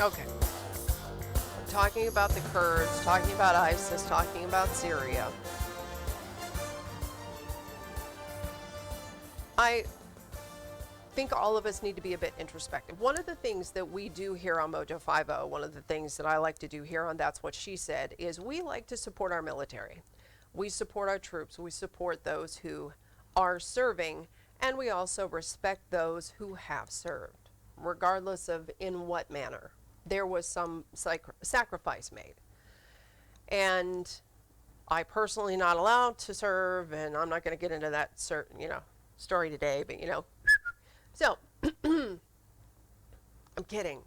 Okay. Talking about the Kurds, talking about ISIS, talking about Syria. I think all of us need to be a bit introspective. One of the things that we do here on Mojo 50, one of the things that I like to do here on That's What She Said, is we like to support our military. We support our troops. We support those who are serving, and we also respect those who have served, regardless of in what manner. There was some sacrifice made. And I personally not allowed to serve, and I'm not going to get into that story today, but so I'm kidding.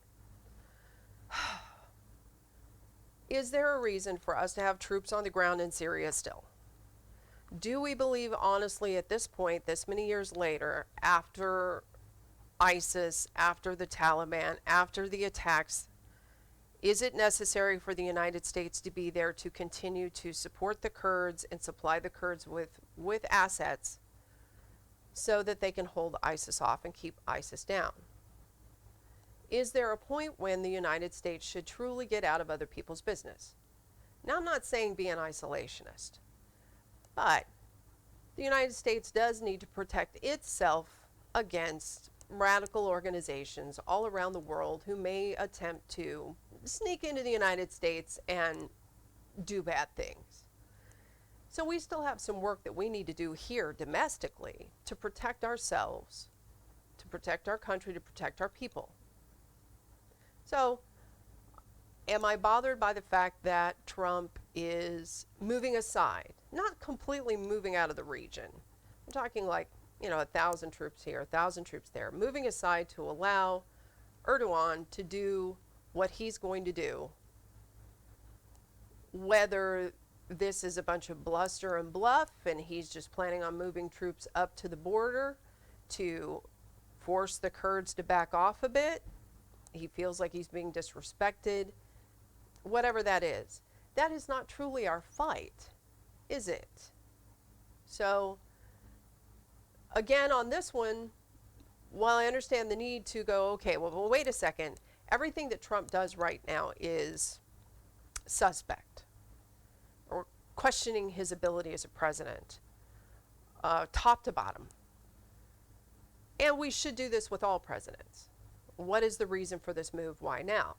Is there a reason for us to have troops on the ground in Syria still? Do we believe honestly at this point, this many years later, after ISIS, after the Taliban, after the attacks, is it necessary for the United States to be there to continue to support the Kurds and supply the Kurds with assets so that they can hold ISIS off and keep ISIS down? Is there a point when the United States should truly get out of other people's business? Now, I'm not saying be an isolationist, but the United States does need to protect itself against radical organizations all around the world who may attempt to sneak into the United States and do bad things. So we still have some work that we need to do here domestically to protect ourselves, to protect our country, to protect our people. So, am I bothered by the fact that Trump is moving aside, not completely moving out of the region? I'm talking like, 1,000 troops here, 1,000 troops there, moving aside to allow Erdogan to do what he's going to do, whether this is a bunch of bluster and bluff and he's just planning on moving troops up to the border to force the Kurds to back off a bit. He feels like he's being disrespected. Whatever that is not truly our fight, is it? So, again, on this one, while I understand the need to go, okay, well, wait a second. Everything that Trump does right now is suspect, or questioning his ability as a president, top to bottom. And we should do this with all presidents. What is the reason for this move? Why now?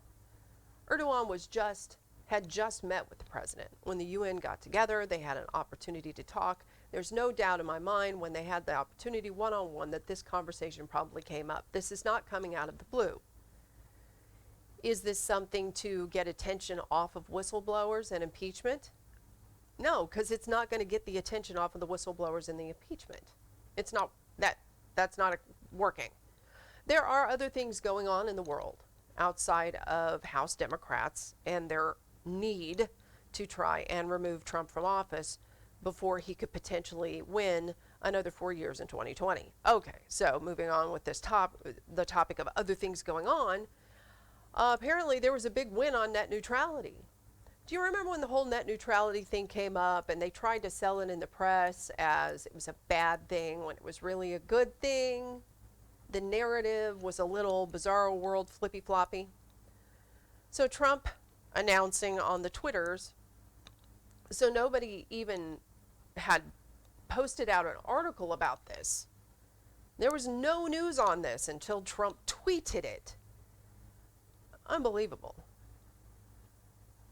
Erdogan had just met with the president. When the UN got together, they had an opportunity to talk. There's no doubt in my mind when they had the opportunity one-on-one that this conversation probably came up. This is not coming out of the blue. Is this something to get attention off of whistleblowers and impeachment? No, because it's not going to get the attention off of the whistleblowers and the impeachment. It's not that's not working. There are other things going on in the world outside of House Democrats and their need to try and remove Trump from office before he could potentially win another 4 years in 2020. Okay, so moving on with this the topic of other things going on, apparently there was a big win on net neutrality. Do you remember when the whole net neutrality thing came up and they tried to sell it in the press as it was a bad thing when it was really a good thing? The narrative was a little bizarro world flippy floppy. So Trump announcing on the Twitters, so nobody even had posted out an article about this. There was no news on this until Trump tweeted it. Unbelievable.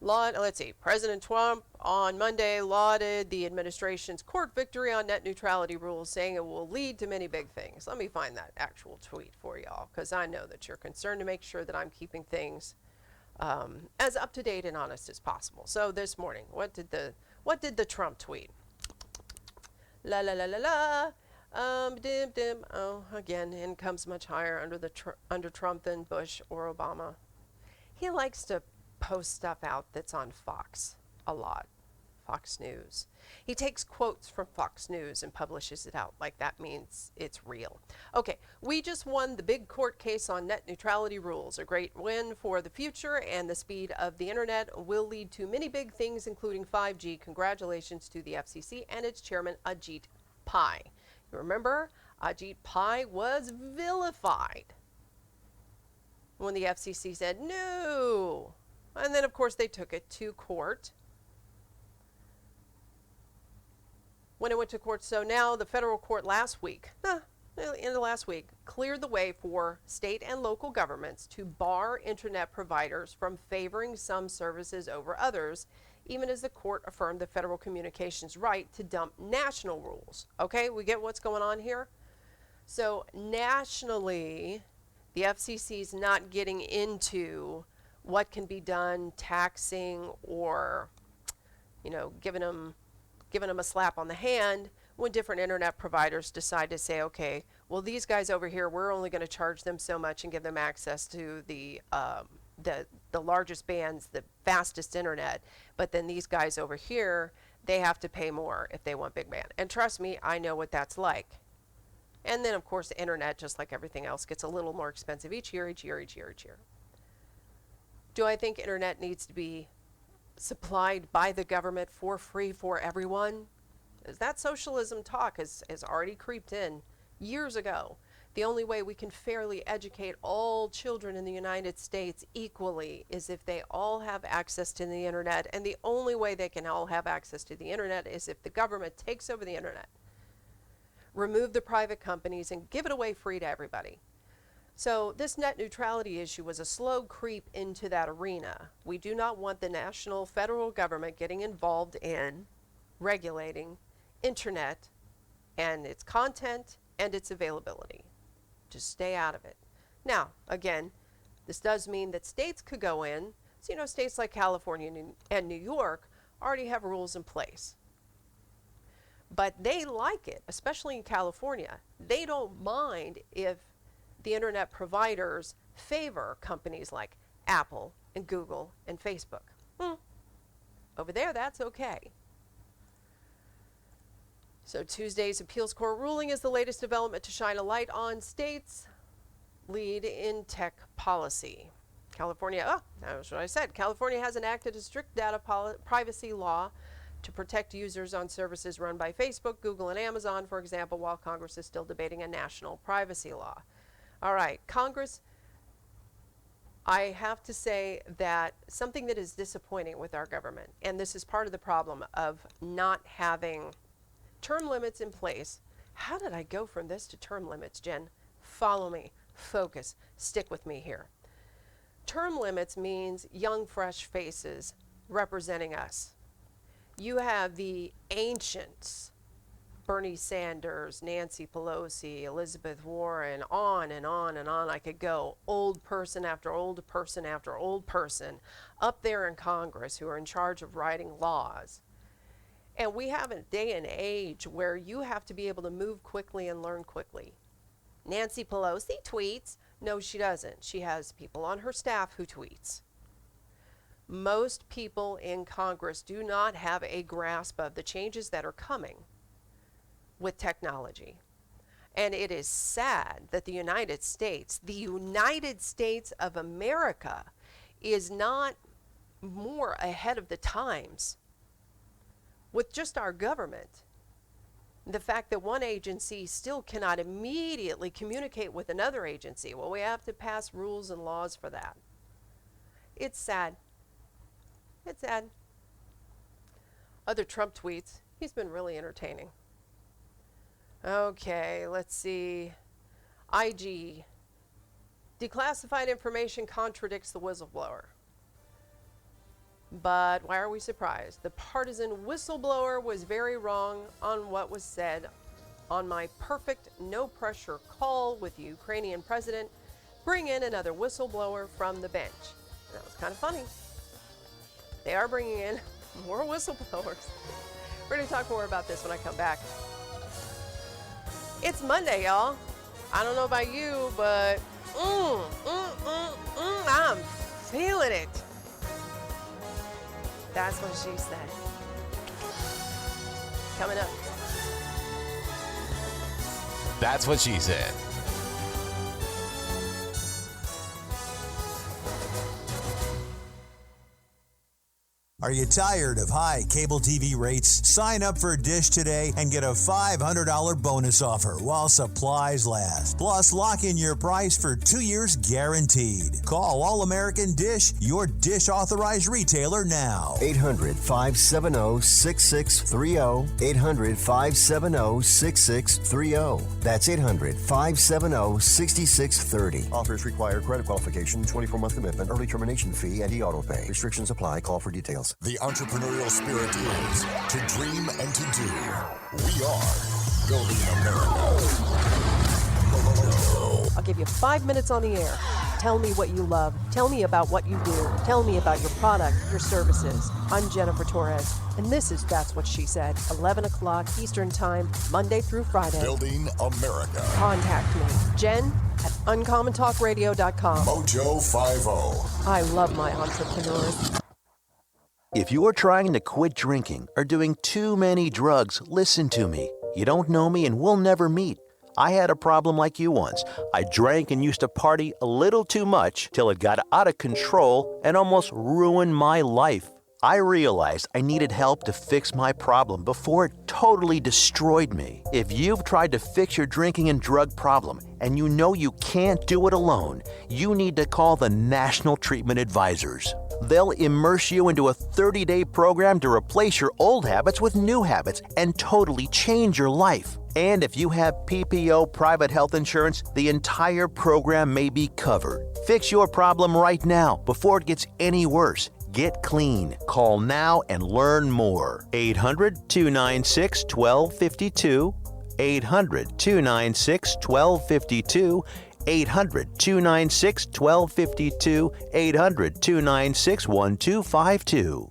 Let's see. President Trump on Monday lauded the administration's court victory on net neutrality rules, saying it will lead to many big things. Let me find that actual tweet for y'all, because I know that you're concerned to make sure that I'm keeping things as up to date and honest as possible. So this morning, what did the Trump tweet? La la la la la. Dim dim. Oh, again, income's much higher under Trump than Bush or Obama. He likes to post stuff out that's on Fox a lot. Fox News. He takes quotes from Fox News and publishes it out like that means it's real. Okay, we just won the big court case on net neutrality rules. A great win for the future, and the speed of the internet will lead to many big things, including 5G. Congratulations to the FCC and its chairman, Ajit Pai. You remember, Ajit Pai was vilified when the FCC said no. And then, of course, they took it to court. When it went to court, so now the federal court last week, in the last week, cleared the way for state and local governments to bar internet providers from favoring some services over others, even as the court affirmed the Federal Communications right to dump national rules. Okay, we get what's going on here? So nationally, the FCC is not getting into what can be done, taxing or, giving them a slap on the hand when different internet providers decide to say, okay, well, these guys over here, we're only going to charge them so much and give them access to the largest bands, the fastest internet. But then these guys over here, they have to pay more if they want big band. And trust me, I know what that's like. And then, of course, the internet, just like everything else, gets a little more expensive each year. Do I think internet needs to be supplied by the government for free for everyone? That socialism talk has already creeped in years ago. The only way we can fairly educate all children in the United States equally is if they all have access to the internet, and the only way they can all have access to the internet is if the government takes over the internet, remove the private companies, and give it away free to everybody. So this net neutrality issue was a slow creep into that arena. We do not want the national federal government getting involved in regulating internet and its content and its availability. Just stay out of it. Now, again, this does mean that states could go in. So, states like California and New York already have rules in place. But they like it, especially in California. They don't mind if the internet providers favor companies like Apple and Google and Facebook. Over there, that's okay. So Tuesday's appeals court ruling is the latest development to shine a light on states' lead in tech policy. California, that's what I said. California has enacted a strict data privacy law to protect users on services run by Facebook, Google, and Amazon, for example, while Congress is still debating a national privacy law. All right, Congress, I have to say that something that is disappointing with our government, and this is part of the problem of not having term limits in place. How did I go from this to term limits, Jen? Follow me, focus, stick with me here. Term limits means young, fresh faces representing us. You have the ancients, Bernie Sanders, Nancy Pelosi, Elizabeth Warren, on and on and on I could go. Old person after old person after old person up there in Congress who are in charge of writing laws. And we have a day and age where you have to be able to move quickly and learn quickly. Nancy Pelosi tweets. No, she doesn't. She has people on her staff who tweets. Most people in Congress do not have a grasp of the changes that are coming with technology. And it is sad that the United States of America, is not more ahead of the times with just our government. The fact that one agency still cannot immediately communicate with another agency. Well, we have to pass rules and laws for that. It's sad. It's sad. Other Trump tweets. He's been really entertaining. Okay, let's see. IG. Declassified information contradicts the whistleblower. But why are we surprised? The partisan whistleblower was very wrong on what was said on my perfect no-pressure call with the Ukrainian president. Bring in another whistleblower from the bench. And that was kind of funny. They are bringing in more whistleblowers. We're going to talk more about this when I come back. It's Monday, y'all. I don't know about you, but I'm feeling it. That's what she said. Coming up. That's what she said. Are you tired of high cable TV rates? Sign up for Dish today and get a $500 bonus offer while supplies last. Plus, lock in your price for 2 years guaranteed. Call All American Dish, your Dish authorized retailer now. 800-570-6630. 800-570-6630. That's 800-570-6630. Offers require credit qualification, 24-month commitment, early termination fee, and e-auto pay. Restrictions apply. Call for details. The entrepreneurial spirit is to dream and to do. We are building America. I'll give you 5 minutes on the air. Tell me what you love. Tell me about what you do. Tell me about your product, your services. I'm Jennifer Torres, and this is That's What She Said, 11 o'clock Eastern Time, Monday through Friday. Building America. Contact me, Jen at uncommontalkradio.com. Mojo 50. I love my entrepreneurs. If you're trying to quit drinking or doing too many drugs, listen to me. You don't know me and we'll never meet. I had a problem like you once. I drank and used to party a little too much till it got out of control and almost ruined my life. I realized I needed help to fix my problem before it totally destroyed me. If you've tried to fix your drinking and drug problem and you know you can't do it alone, you need to call the National Treatment Advisors. They'll immerse you into a 30-day program to replace your old habits with new habits and totally change your life. And if you have PPO private health insurance, the entire program may be covered. Fix your problem right now before it gets any worse. Get clean. Call now and learn more. 800-296-1252. 800-296-1252. 800-296-1252. 800-296-1252.